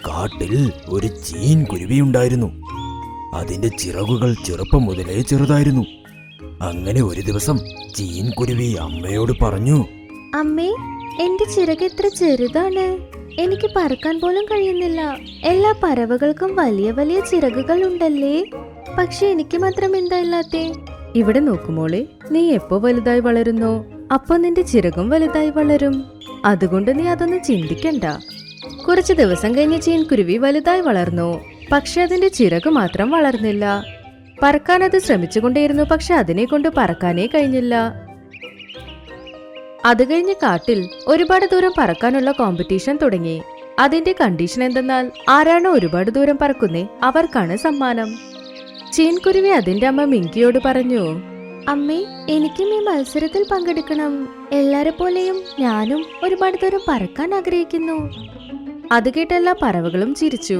കാട്ടിൽ ഒരു ചീൻ കുരുവിയുണ്ടായിരുന്നു. അതിന്റെ ചിറകുകൾ ചെറുപ്പം മുതലേ ചെറുതായിരുന്നു. അങ്ങനെ ഒരു ദിവസം ചീൻ കുരുവി അമ്മയോട് പറഞ്ഞു, അമ്മേ, എന്റെ ചിറക് എത്ര ചെറുതാണ്, എനിക്ക് പറക്കാൻ പോലും കഴിയുന്നില്ല. എല്ലാ പറവകൾക്കും വലിയ വലിയ ചിറകുകൾ ഉണ്ടല്ലേ, പക്ഷെ എനിക്ക് മാത്രം എന്താ ഇല്ലാത്തേ? ഇവിടെ നോക്കുമോളെ, നീ എപ്പോ വലുതായി വളരുന്നോ അപ്പൊ നിന്റെ ചിറകും വലുതായി വളരും. അതുകൊണ്ട് നീ അതൊന്നും ചിന്തിക്കണ്ട. കുറച്ചു ദിവസം കഴിഞ്ഞ് ചീൻകുരുവി വലുതായി വളർന്നു. പക്ഷെ അതിന്റെ ചിറക് മാത്രം വളർന്നില്ല. പറക്കാൻ അത് ശ്രമിച്ചുകൊണ്ടേയിരുന്നു, പക്ഷെ അതിനെ കൊണ്ട് പറക്കാനേ കഴിഞ്ഞില്ല. അത് കഴിഞ്ഞ് കാട്ടിൽ ഒരുപാട് ദൂരം പറക്കാനുള്ള കോമ്പറ്റീഷൻ തുടങ്ങി. അതിന്റെ കണ്ടീഷൻ എന്തെന്നാൽ ആരാണോ ഒരുപാട് ദൂരം പറക്കുന്നേ അവർക്കാണ് സമ്മാനം. ചീൻകുരുവി അതിന്റെ അമ്മ മിങ്കിയോട് പറഞ്ഞു, അമ്മേ, എനിക്കും ഈ മത്സരത്തിൽ പങ്കെടുക്കണം. എല്ലാരെ പോലെയും ഞാനും ഒരുപാട് ദൂരം പറക്കാൻ ആഗ്രഹിക്കുന്നു. അത് കേട്ട എല്ലാ പറവകളും ചിരിച്ചു.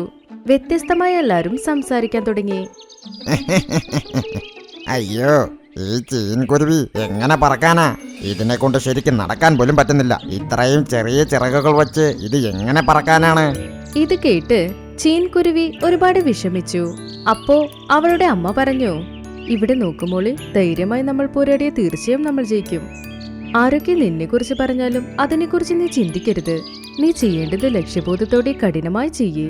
വ്യത്യസ്തമായ എല്ലാരും സംസാരിക്കാൻ തുടങ്ങി. അയ്യോ, ഈ ചീൻകുരുവി എങ്ങനെ പറക്കാനാ? ഇതിനെ കൊണ്ട് ശരിക്കും നടക്കാൻ പോലും പറ്റുന്നില്ല. ഇത്രയും ചെറിയ ചിറകുകൾ വച്ച് ഇത് എങ്ങനെ പറക്കാനാണ്? ഇത് കേട്ട് ചീൻകുരുവി ഒരുപാട് വിഷമിച്ചു. അപ്പോ അവളുടെ അമ്മ പറഞ്ഞു, ഇവിടെ നോക്കുമോളി, ധൈര്യമായി നമ്മൾ പോരാടിയ തീർച്ചയായും നമ്മൾ ജയിക്കും. ആരൊക്കെ നിന്നെ കുറിച്ച് പറഞ്ഞാലും അതിനെക്കുറിച്ച് നീ ചിന്തിക്കരുത്. നീ ചെയ്യേണ്ടത് ലക്ഷ്യബോധത്തോടെ കഠിനമായി ചെയ്യേ.